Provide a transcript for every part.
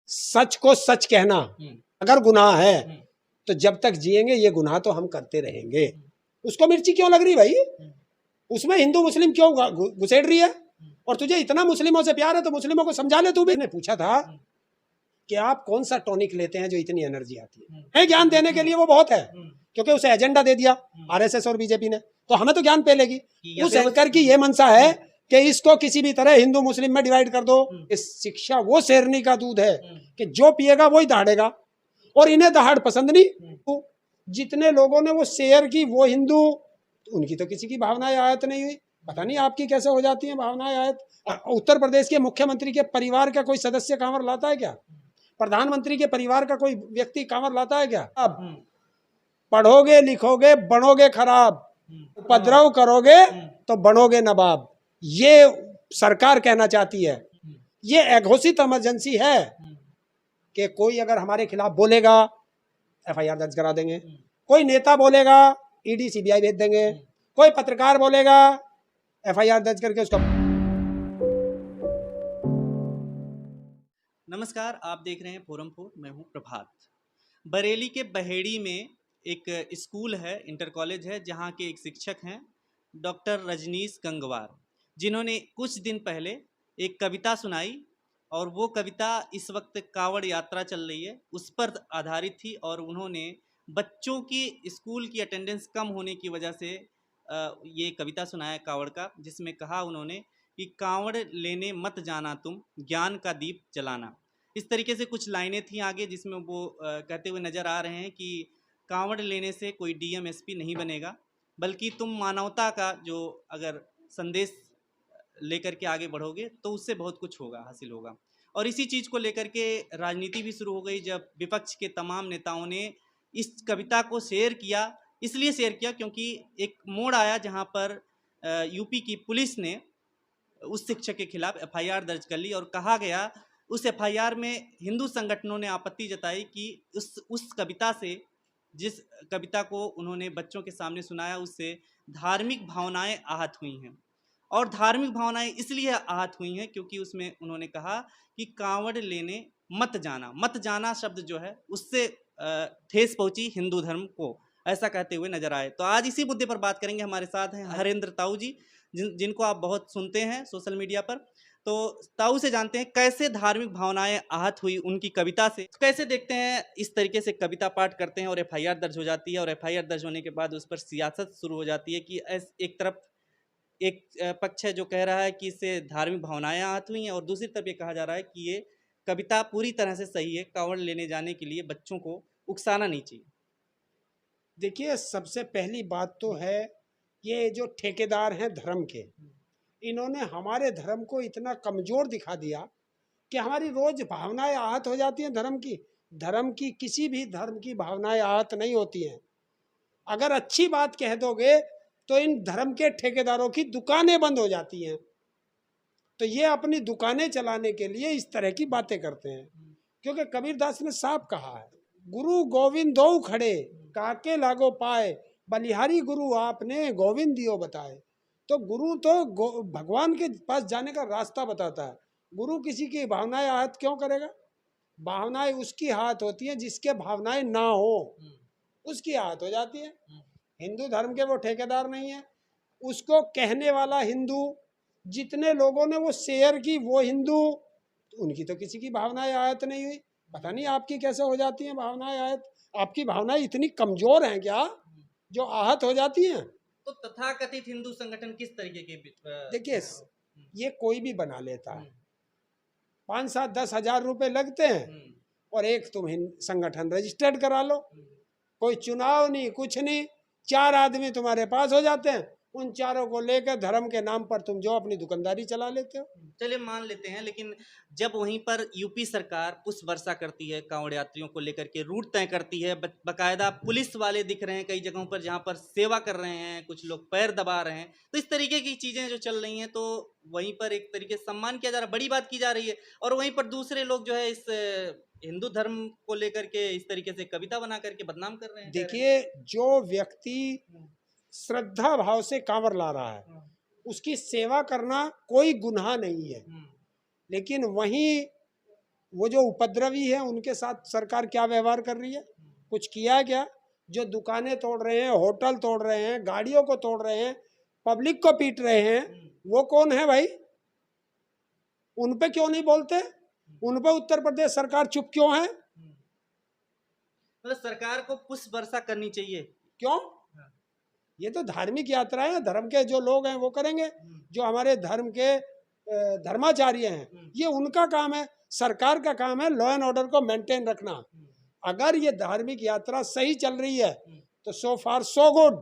सच को सच कहना अगर गुनाह है तो जब तक जिएंगे ये गुनाह तो हम करते रहेंगे। उसको मिर्ची क्यों लग रही भाई? उसमें हिंदू मुस्लिम क्यों घुसेड़ रही है? और तुझे इतना मुस्लिमों से प्यार है तो मुस्लिमों को समझा ले। तू भी ने पूछा था कि आप कौन सा टॉनिक लेते हैं जो इतनी एनर्जी आती है? ज्ञान देने के लिए वो बहुत है, क्योंकि उसे एजेंडा दे दिया आरएसएस और बीजेपी ने, तो हमें तो ज्ञान पेलेगी। उस एंकर की ये मंशा है कि इसको किसी भी तरह हिंदू मुस्लिम में डिवाइड कर दो। इस शिक्षा वो शेरनी का दूध है कि जो पिएगा वही दहाड़ेगा, और इन्हें दहाड़ पसंद नहीं। तो जितने लोगों ने वो शेयर की वो हिंदू, उनकी तो किसी की भावनाएं आयत नहीं हुई। पता नहीं आपकी कैसे हो जाती हैं भावनाएं आयत। उत्तर प्रदेश के मुख्यमंत्री के परिवार का कोई सदस्य कांवर लाता है क्या? प्रधानमंत्री के परिवार का कोई व्यक्ति कांवर लाता है क्या? अब पढ़ोगे लिखोगे बनोगे खराब, उपद्रव करोगे तो बनोगे नवाब, ये सरकार कहना चाहती है। ये अघोषित इमरजेंसी है कि कोई अगर हमारे खिलाफ बोलेगा एफआईआर दर्ज करा देंगे, कोई नेता बोलेगा ईडी सीबीआई भेज देंगे, कोई पत्रकार बोलेगा एफआईआर दर्ज करके उसका। नमस्कार, आप देख रहे हैं फोरम 4, मैं हूं प्रभात। बरेली के बहेड़ी में एक स्कूल है, इंटर कॉलेज है, जहां के एक शिक्षक हैं डॉक्टर रजनीश गंगवार, जिन्होंने कुछ दिन पहले एक कविता सुनाई, और वो कविता इस वक्त कावड़ यात्रा चल रही है उस पर आधारित थी। और उन्होंने बच्चों की स्कूल की अटेंडेंस कम होने की वजह से ये कविता सुनाया कावड़ का, जिसमें कहा उन्होंने कि कांवड़ लेने मत जाना तुम, ज्ञान का दीप जलाना। इस तरीके से कुछ लाइनें थी आगे, जिसमें वो कहते हुए नज़र आ रहे हैं कि कांवड़ लेने से कोई डीएम एसपी नहीं बनेगा, बल्कि तुम मानवता का जो अगर संदेश लेकर के आगे बढ़ोगे तो उससे बहुत कुछ होगा, हासिल होगा। और इसी चीज़ को लेकर के राजनीति भी शुरू हो गई, जब विपक्ष के तमाम नेताओं ने इस कविता को शेयर किया। इसलिए शेयर किया क्योंकि एक मोड़ आया जहाँ पर यूपी की पुलिस ने उस शिक्षक के खिलाफ एफआईआर दर्ज कर ली, और कहा गया उस एफआईआर में हिंदू संगठनों ने आपत्ति जताई कि उस कविता से, जिस कविता को उन्होंने बच्चों के सामने सुनाया, उससे धार्मिक भावनाएं आहत हुई हैं। और धार्मिक भावनाएं इसलिए आहत हुई हैं क्योंकि उसमें उन्होंने कहा कि कांवड़ लेने मत जाना। मत जाना शब्द जो है उससे ठेस पहुंची हिंदू धर्म को, ऐसा कहते हुए नजर आए। तो आज इसी मुद्दे पर बात करेंगे। हमारे साथ हैं हरेंद्र ताऊ जी, जिनको आप बहुत सुनते हैं सोशल मीडिया पर। तो ताऊ से जानते हैं कैसे धार्मिक भावनाएं आहत हुई उनकी कविता से, कैसे देखते हैं इस तरीके से कविता पाठ करते हैं और एफआईआर दर्ज हो जाती है, और एफआईआर दर्ज होने के बाद उस पर सियासत शुरू हो जाती है कि एक तरफ एक पक्ष है जो कह रहा है कि इससे धार्मिक भावनाएं आहत हुई हैं, और दूसरी तरफ ये कहा जा रहा है कि ये कविता पूरी तरह से सही है, कांवड़ लेने जाने के लिए बच्चों को उकसाना नहीं चाहिए। देखिए, सबसे पहली बात तो है ये जो ठेकेदार हैं धर्म के, इन्होंने हमारे धर्म को इतना कमजोर दिखा दिया कि हमारी रोज भावनाएं आहत हो जाती हैं। धर्म की किसी भी धर्म की भावनाएं आहत नहीं होती हैं। अगर अच्छी बात कह दोगे तो इन धर्म के ठेकेदारों की दुकानें बंद हो जाती हैं। तो ये अपनी दुकानें चलाने के लिए इस तरह की बातें करते हैं, क्योंकि कबीरदास ने साफ कहा है, गुरु गोविंद दो खड़े काके लागो पाए, बलिहारी गुरु आपने गोविंद दियो बताए। तो गुरु तो भगवान के पास जाने का रास्ता बताता है। गुरु किसी की भावनाएं आहत क्यों करेगा? भावनाएं उसकी आहत होती हैं जिसके भावनाएं ना हो, उसकी आहत हो जाती है। हिंदू धर्म के वो ठेकेदार नहीं है, उसको कहने वाला हिंदू, जितने लोगों ने वो शेयर की वो हिंदू, उनकी तो किसी की भावनाएं आयत नहीं हुई। पता नहीं आपकी कैसे हो जाती हैं भावनाएं आयत। आपकी भावनाएं इतनी कमजोर हैं क्या जो आहत हो जाती हैं? तो तथाकथित हिंदू संगठन किस तरीके के देखिए, ये कोई भी बना लेता है, 5-7-10 हज़ार रुपए लगते हैं और एक तुम संगठन रजिस्टर्ड करा लो। कोई चुनाव नहीं, कुछ नहीं, 4 आदमी तुम्हारे पास हो जाते हैं, उन चारों को लेकर धर्म के नाम पर तुम जो अपनी दुकानदारी चला लेते हो। चलिए मान लेते हैं, लेकिन जब वहीं पर यूपी सरकार पुष्प वर्षा करती है, कांवड़ यात्रियों को लेकर के रूट तय करती है, बकायदा पुलिस वाले दिख रहे हैं कई जगहों पर जहां पर सेवा कर रहे हैं, कुछ लोग पैर दबा रहे हैं, तो इस तरीके की चीजें जो चल रही हैं, तो वहीं पर एक तरीके से सम्मान किया जा रहा है, बड़ी बात की जा रही है, और वहीं पर दूसरे लोग जो है इस हिंदू धर्म को लेकर के इस तरीके से कविता बना करके बदनाम कर रहे हैं। देखिए, जो व्यक्ति श्रद्धा भाव से कांवर ला रहा है उसकी सेवा करना कोई गुनाह नहीं है, लेकिन वहीं वो जो उपद्रवी है उनके साथ सरकार क्या व्यवहार कर रही है? कुछ किया है क्या? जो दुकानें तोड़ रहे हैं, होटल तोड़ रहे हैं, गाड़ियों को तोड़ रहे हैं, पब्लिक को पीट रहे हैं, वो कौन है भाई? उन पे क्यों नहीं बोलते? उन पे उत्तर प्रदेश सरकार चुप क्यों है? मतलब सरकार को पुष्प वर्षा करनी चाहिए। क्यों? ये तो धार्मिक यात्रा है, धर्म के जो लोग हैं वो करेंगे, जो हमारे धर्म के धर्माचार्य हैं, ये उनका काम है। सरकार का काम है लॉ एंड ऑर्डर को मेंटेन रखना। अगर ये धार्मिक यात्रा सही चल रही है तो सो फार सो गुड,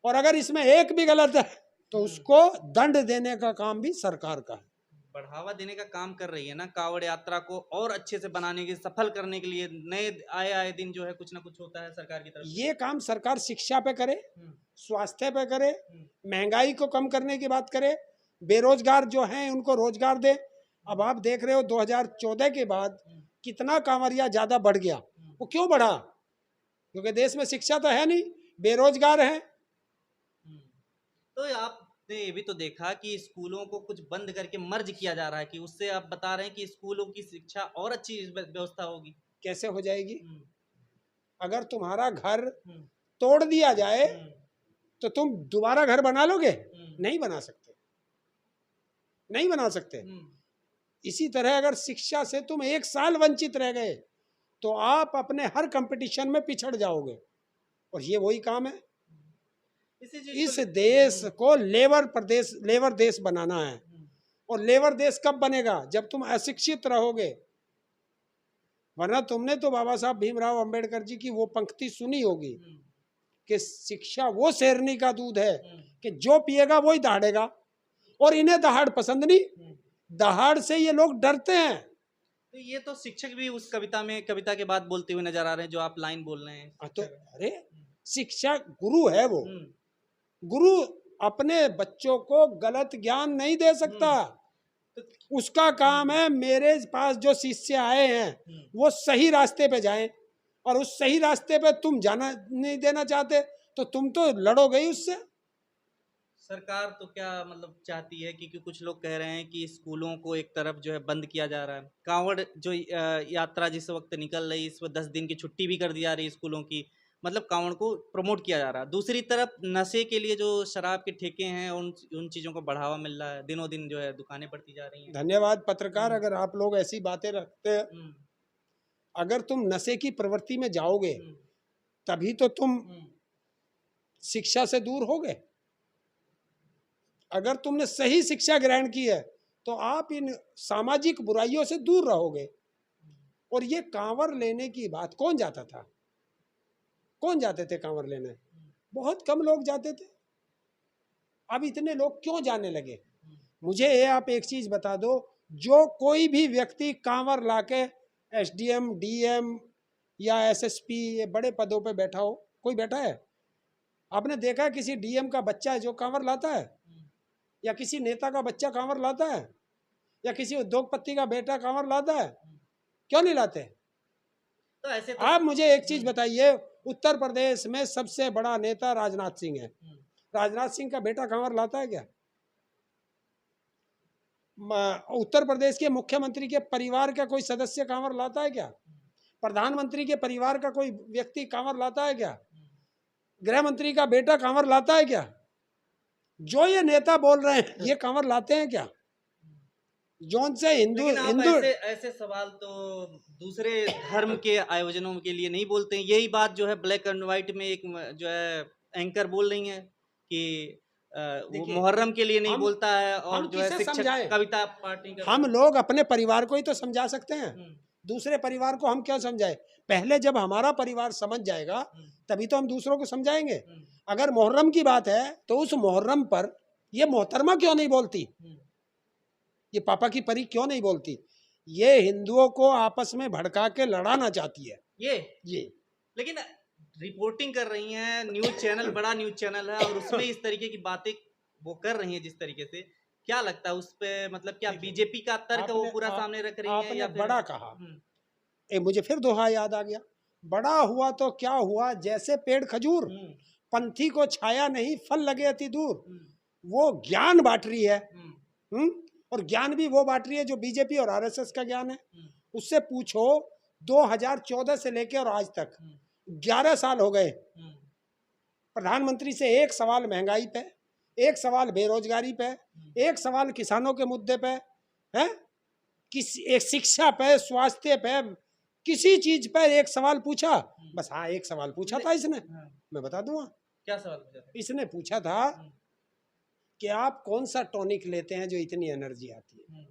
और अगर इसमें एक भी गलत है तो उसको दंड देने का काम भी सरकार का है। बढ़ावा देने का काम कर रही है ना, कांवड़ यात्रा को और अच्छे से बनाने के, सफल करने के लिए नए आए दिन जो है कुछ ना कुछ होता है सरकार की तरफ से। ये काम सरकार शिक्षा पे करे, स्वास्थ्य पे करे, महंगाई को कम करने की बात करे, बेरोजगार जो हैं उनको रोजगार दे। अब आप देख रहे हो 2014 के बाद कितना कांवरिया ज्यादा बढ़ गया। वो क्यों बढ़ा? क्योंकि देश में शिक्षा तो है नहीं, बेरोजगार है। तो आपने ये भी तो देखा कि स्कूलों को कुछ बंद करके मर्ज किया जा रहा है, कि उससे आप बता रहे हैं कि स्कूलों की शिक्षा और अच्छी व्यवस्था होगी। कैसे हो जाएगी? अगर तुम्हारा घर तोड़ दिया जाए तो तुम दोबारा घर बना लोगे? नहीं बना सकते, नहीं बना सकते। इसी तरह अगर शिक्षा से तुम एक साल वंचित रह गए तो आप अपने हर कंपटीशन में पिछड़ जाओगे। और ये वही काम है, इस देश को लेबर देश बनाना है। और लेबर देश कब बनेगा? जब तुम अशिक्षित रहोगे। वरना तुमने तो बाबा साहब भीमराव अंबेडकर जी की वो पंक्ति सुनी होगी कि शिक्षा वो शेरनी का दूध है कि जो पिएगा वही दहाड़ेगा। और इन्हें दहाड़ पसंद नहीं, दहाड़ से ये लोग डरते हैं। तो ये तो शिक्षक भी उस कविता के बाद बोलते हुए नजर आ रहे हैं, जो आप लाइन बोल रहे हैं। तो अरे शिक्षा गुरु है, वो गुरु अपने बच्चों को गलत ज्ञान नहीं दे सकता। उसका काम है मेरे पास जो शिष्य आए हैं वो सही रास्ते पे जाएं, और उस सही रास्ते पे तुम जाना नहीं देना चाहते तो तुम तो लड़ोगे ही उससे। सरकार तो क्या मतलब चाहती है, क्योंकि कुछ लोग कह रहे हैं कि स्कूलों को एक तरफ जो है बंद किया जा रहा है। कांवड़ जो यात्रा जिस वक्त निकल रही, इस वक्त 10 दिन की छुट्टी भी कर दी जा रही है स्कूलों की, मतलब कांवड़ को प्रमोट किया जा रहा है। दूसरी तरफ नशे के लिए जो शराब के ठेके हैं उन चीज़ों को बढ़ावा मिल रहा है, दिनों दिन जो है दुकानें बढ़ती जा रही हैं। धन्यवाद पत्रकार, अगर आप लोग ऐसी बातें रखते हैं। अगर तुम नशे की प्रवृत्ति में जाओगे तभी तो तुम शिक्षा से दूर होगे। अगर तुमने सही शिक्षा ग्रहण की है तो आप इन सामाजिक बुराइयों से दूर रहोगे। और ये कांवर लेने की बात, कौन जाता था? कौन जाते थे कांवर लेने? बहुत कम लोग जाते थे। अब इतने लोग क्यों जाने लगे? मुझे ये आप एक चीज बता दो, जो कोई भी व्यक्ति कांवर लाके एसडीएम, डीएम या एसएसपी ये बड़े पदों पे बैठा हो, कोई बैठा है? आपने देखा है किसी डीएम का बच्चा है जो कांवर लाता है? या किसी नेता का बच्चा कांवर लाता है? या किसी उद्योगपति का बेटा कांवर लाता है? क्यों नहीं लाते? तो ऐसे तो आप मुझे एक चीज बताइए, उत्तर प्रदेश में सबसे बड़ा नेता राजनाथ सिंह है। राजनाथ सिंह का बेटा कांवर लाता है क्या? उत्तर प्रदेश के मुख्यमंत्री के परिवार का कोई सदस्य कांवर लाता है क्या? प्रधानमंत्री के परिवार का कोई व्यक्ति कांवर लाता है क्या? गृह मंत्री का बेटा कांवर लाता है क्या? जो ये नेता बोल रहे हैं ये कांवर लाते हैं क्या? जौन से हिंदू ऐसे सवाल तो दूसरे धर्म के आयोजनों के लिए नहीं बोलते हैं। यही बात जो है ब्लैक एंड व्हाइट में एक जो है एंकर बोल रही है कि वो मुहर्रम के लिए नहीं बोलता है, और जो है शिक्षक कविता पार्टी का। हम लोग अपने परिवार को ही तो समझा सकते हैं, दूसरे परिवार को हम क्यों समझाएं? पहले जब हमारा परिवार समझ जाएगा तभी तो हम दूसरों को समझाएंगे। अगर मुहर्रम की बात है तो उस मुहर्रम पर ये मोहतरमा क्यों नहीं बोलती? ये पापा की परी क्यों नहीं बोलती? ये हिंदुओं को आपस में भड़का के लड़ाना चाहती है ये। लेकिन रिपोर्टिंग कर रही हैं, न्यूज चैनल, बड़ा न्यूज चैनल है, और उसमें इस तरीके की बातें वो कर रही हैं जिस तरीके से, क्या लगता है उस पे? मतलब क्या बीजेपी का तर्क वो पूरा सामने रख रही है, या फिर बड़ा कहा? मुझे फिर दोहा याद आ गया, बड़ा हुआ तो क्या हुआ जैसे पेड़ खजूर, पंथी को छाया नहीं फल लगे अति दूर। वो ज्ञान बांट रही है, और ज्ञान भी वो बांट रही है जो बीजेपी और आरएसएस का ज्ञान है। उससे पूछो 2014 से लेके और आज तक 11 साल हो गए, प्रधानमंत्री से एक सवाल महंगाई पे, एक सवाल बेरोजगारी पे, एक सवाल किसानों के मुद्दे पे है, किसी एक शिक्षा पे, स्वास्थ्य पे, किसी चीज पर एक सवाल पूछा? बस हाँ, एक सवाल पूछा था इसने, मैं बता दूंगा क्या सवाल पूछा था? इसने पूछा था कि आप कौन सा टॉनिक लेते हैं जो इतनी एनर्जी आती है,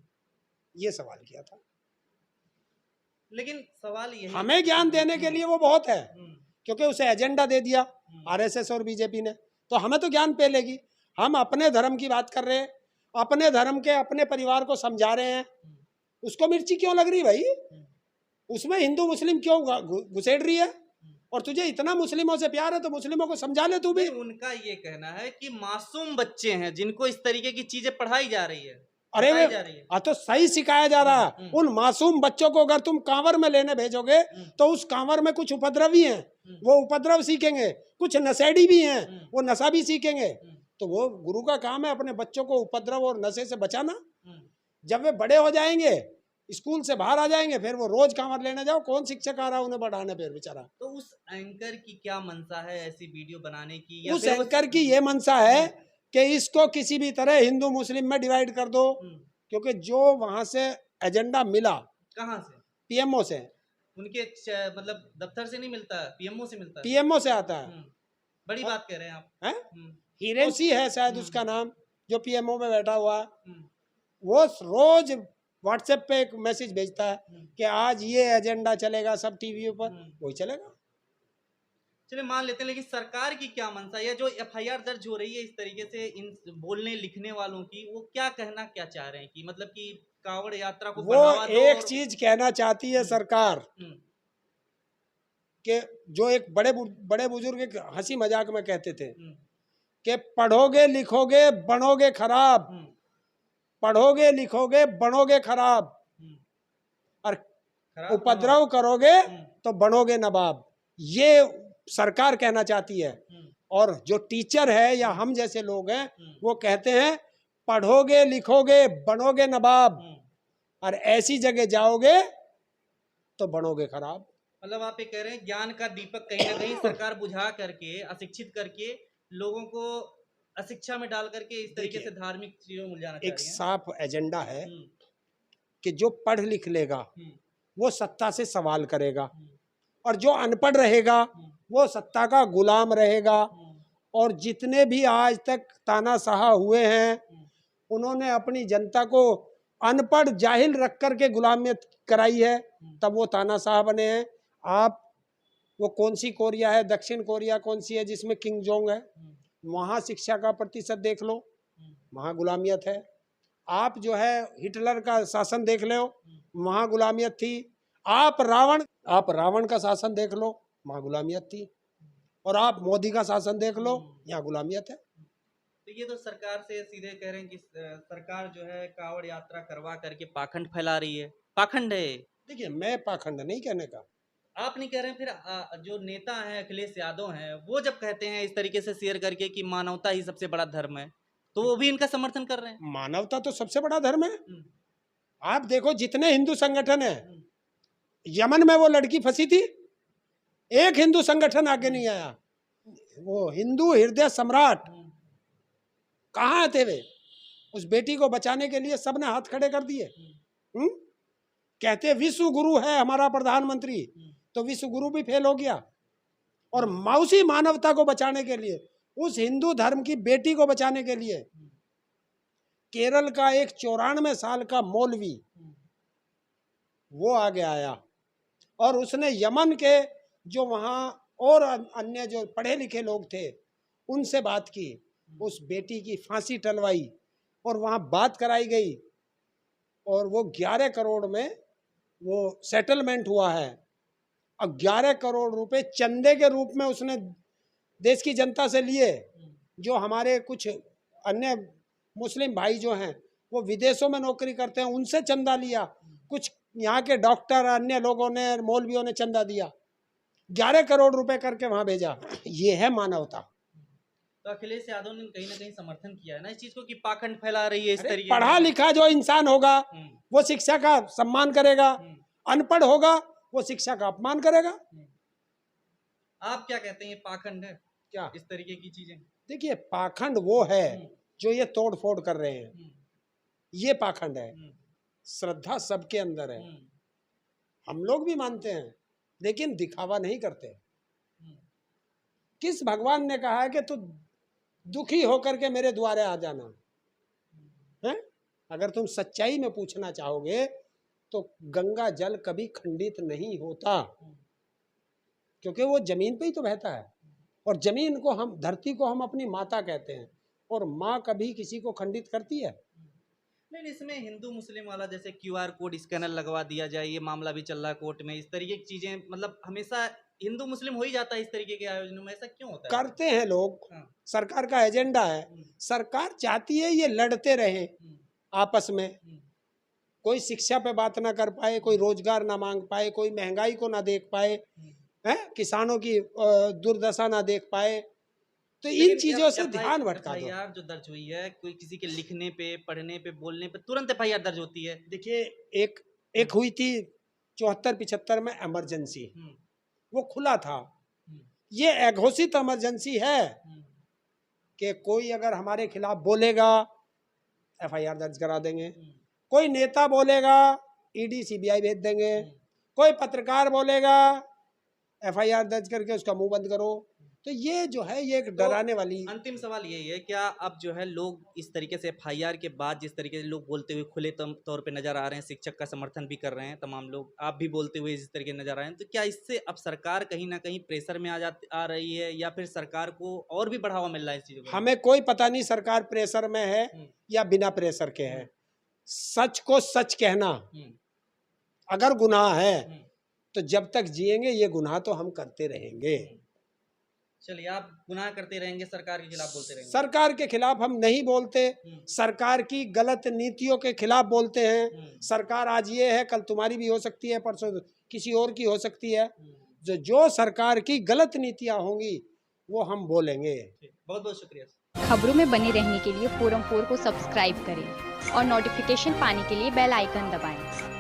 ये सवाल किया था। लेकिन सवाल यही, हमें ज्ञान देने के लिए वो बहुत है, क्योंकि उसे एजेंडा दे दिया आरएसएस और बीजेपी ने, तो हमें तो ज्ञान पे लेगी। हम अपने धर्म की बात कर रहे हैं, अपने धर्म के अपने परिवार को समझा रहे हैं, उसको मिर्ची क्यों लग रही भाई? उसमें हिंदू मुस्लिम क्यों घुसेड़ रही है? और तुझे इतना मुस्लिमों से प्यार है तो मुस्लिमों को समझा ले तू भी। उनका ये कहना है कि मासूम बच्चे हैं जिनको इस तरीके की चीजें पढ़ाई जा रही है। अरे वे तो सही सिखाया जा रहा है। उन मासूम बच्चों को अगर तुम कांवर में लेने भेजोगे तो उस कांवर में कुछ उपद्रवी हैं, वो उपद्रव सीखेंगे, कुछ नशेड़ी भी हैं, वो नशा भी सीखेंगे। तो वो गुरु का काम है अपने बच्चों को उपद्रव और नशे से बचाना। जब वे बड़े हो जाएंगे, स्कूल से बाहर आ जाएंगे, फिर वो रोज कांवर लेने जाओ, कौन शिक्षक आ रहा है उन्हें बढ़ाने पे बेचारा। तो उस एंकर की क्या मंशा है ऐसी वीडियो बनाने की? उस एंकर की ये मंशा है कि इसको किसी भी तरह हिंदू मुस्लिम में डिवाइड कर दो, क्योंकि जो वहां से एजेंडा मिला, कहाँ से? पीएमओ से। उनके मतलब दफ्तर से नहीं मिलता, पीएमओ से मिलता है। पीएमओ से आता है। बड़ी बात कह रहे हैं आप। हैं? हिरेंसी है शायद उसका नाम, जो पीएमओ में बैठा हुआ है। वो रोज व्हाट्सएप पे एक मैसेज भेजता है कि आज ये एजेंडा चलेगा सब टीवी पर, वही चलेगा। चलिए मान लेते हैं, लेकिन सरकार की क्या मंशा है? जो एफआईआर दर्ज हो रही है इस तरीके से इन बोलने लिखने वालों की, वो क्या कहना क्या चाह रहे हैं कि मतलब कि कांवड़ यात्रा को वो एक चीज कहना चाहती है सरकार कि जो एक बड़े बुजुर्ग एक हंसी मजाक में कहते थे कि पढ़ोगे लिखोगे बनोगे खराब, पढ़ोगे लिखोगे बनोगे खराब, और उपद्रव करोगे तो बनोगे नवाब। ये सरकार कहना चाहती है। और जो टीचर है या हम जैसे लोग हैं वो कहते हैं पढ़ोगे लिखोगे बनोगे नवाब, और ऐसी जगह जाओगे तो बनोगे खराब। मतलब आप ये कह रहे हैं ज्ञान का दीपक कहीं ना कहीं सरकार बुझा करके, अशिक्षित करके, लोगों को अशिक्षा में डाल करके इस तरीके से धार्मिक चीजों में उलझाना चाह रही है। एक साफ एजेंडा है कि जो पढ़ लिख लेगा वो सत्ता से सवाल करेगा, और जो अनपढ़ रहेगा वो सत्ता का गुलाम रहेगा। और जितने भी आज तक तानाशाह हुए हैं उन्होंने अपनी जनता को अनपढ़ जाहिल रख करके गुलामियत कराई है, तब वो तानाशाह बने हैं। आप वो कौन सी कोरिया है, दक्षिण कोरिया कौन सी है जिसमें किंग जोंग है, वहाँ शिक्षा का प्रतिशत देख लो, वहाँ गुलामियत है। आप जो है हिटलर का शासन देख लो, वहाँ गुलामियत थी। आप रावण का शासन देख लो, वहाँ गुलामियत थी। और आप मोदी का शासन देख लो, यहाँ गुलामियत है। तो ये तो सरकार से सीधे कह रहे हैं कि सरकार जो है कांवड़ यात्रा करवा करके पाखंड फैला रही है। पाखंड है। देखिए, मैं पाखंड नहीं कहने का, आप नहीं कह रहे हैं, फिर जो नेता हैं अखिलेश यादव हैं वो जब कहते हैं इस तरीके से शेयर करके कि मानवता ही सबसे बड़ा धर्म है, तो वो भी इनका समर्थन कर रहे हैं। मानवता तो सबसे बड़ा धर्म है। आप देखो जितने हिंदू संगठन है, यमन में वो लड़की फंसी थी, एक हिंदू संगठन आगे नहीं आया। वो हिंदू हृदय सम्राट कहाँ थे वे? उस बेटी को बचाने के लिए सबने हाथ खड़े कर दिए। कहते विश्व गुरु है हमारा प्रधानमंत्री, तो विश्व गुरु भी फेल हो गया। और मौसी मानवता को बचाने के लिए, उस हिंदू धर्म की बेटी को बचाने के लिए केरल का एक 94 साल का मौलवी वो आगे आया, और उसने यमन के जो वहाँ और अन्य जो पढ़े लिखे लोग थे उनसे बात की, उस बेटी की फांसी टलवाई और वहाँ बात कराई गई, और वो 11 करोड़ में वो सेटलमेंट हुआ है। और 11 करोड़ रुपए चंदे के रूप में उसने देश की जनता से लिए। जो हमारे कुछ अन्य मुस्लिम भाई जो हैं वो विदेशों में नौकरी करते हैं, उनसे चंदा लिया। कुछ यहाँ के डॉक्टर अन्य लोगों ने, मौलवियों ने चंदा दिया, 11 करोड़ रुपए करके वहाँ भेजा। ये है मानवता। तो अखिलेश यादव ने कहीं ना कहीं समर्थन किया है ना इस चीज को कि पाखंड फैला रही है इस तरीके। पढ़ा लिखा जो इंसान होगा वो शिक्षा का सम्मान करेगा, अनपढ़ होगा वो शिक्षा का अपमान करेगा। आप क्या कहते हैं, ये पाखंड है क्या इस तरीके की चीजें? देखिए, पाखंड वो है जो ये तोड़ फोड़ कर रहे हैं, ये पाखंड है। श्रद्धा सबके अंदर है, हम लोग भी मानते हैं, लेकिन दिखावा नहीं करते। किस भगवान ने कहा है कि तू दुखी होकर के मेरे द्वारे आ जाना है? अगर तुम सच्चाई में पूछना चाहोगे तो गंगा जल कभी खंडित नहीं होता, क्योंकि वो जमीन पे ही तो बहता है, और जमीन को हम, धरती को हम अपनी माता कहते हैं, और माँ कभी किसी को खंडित करती है? नहीं, इसमें हिंदू मुस्लिम वाला जैसे QR कोड स्कैनर लगवा दिया जाए, ये मामला भी चल रहा है कोर्ट में, इस तरीके की चीजें, मतलब हमेशा हिंदू मुस्लिम हो ही जाता है इस तरीके के आयोजनों में, ऐसा क्यों होता है? करते हैं लोग, सरकार का एजेंडा है, सरकार चाहती है ये लड़ते रहे आपस में, कोई शिक्षा पे बात ना कर पाए, कोई रोजगार ना मांग पाए, कोई महंगाई को ना देख पाए, है किसानों की दुर्दशा ना देख पाए, तो इन चीजों से ध्यान भटका दो। FIR जो दर्ज हुई है, कोई किसी के लिखने पे, पढ़ने पे, बोलने पे तुरंत FIR दर्ज होती है। देखिए, एक हुई थी 74-75 में इमरजेंसी, वो खुला था, ये अघोषित इमरजेंसी है कि कोई अगर हमारे खिलाफ बोलेगा FIR दर्ज करा देंगे, कोई नेता बोलेगा ED CBI भेज देंगे, कोई पत्रकार बोलेगा FIR दर्ज करके उसका मुंह बंद करो। तो ये जो है ये एक डराने वाली। अंतिम सवाल यही है, क्या अब जो है लोग इस तरीके से FIR के बाद जिस तरीके से लोग बोलते हुए खुले तौर पे नजर आ रहे हैं, शिक्षक का समर्थन भी कर रहे हैं तमाम लोग, आप भी बोलते हुए इस तरीके नजर आ रहे हैं, तो क्या इससे अब सरकार कहीं ना कहीं प्रेशर में आ रही है, या फिर सरकार को और भी बढ़ावा मिल रहा है इस चीजों को? हमें कोई पता नहीं सरकार प्रेशर में है या बिना प्रेशर के है। सच को सच कहना अगर गुनाह है तो जब तक जिएंगे ये गुनाह तो हम करते रहेंगे। चलिए, आप गुनाह करते रहेंगे, सरकार के खिलाफ बोलते रहेंगे? सरकार के खिलाफ हम नहीं बोलते, सरकार की गलत नीतियों के खिलाफ बोलते हैं। सरकार आज ये है, कल तुम्हारी भी हो सकती है, परसों किसी और की हो सकती है। जो सरकार की गलत नीतियां होंगी वो हम बोलेंगे। बहुत बहुत शुक्रिया। खबरों में बने रहने के लिए फोरम 4 को सब्सक्राइब करें और नोटिफिकेशन पाने के लिए बेल आइकन दबाएं।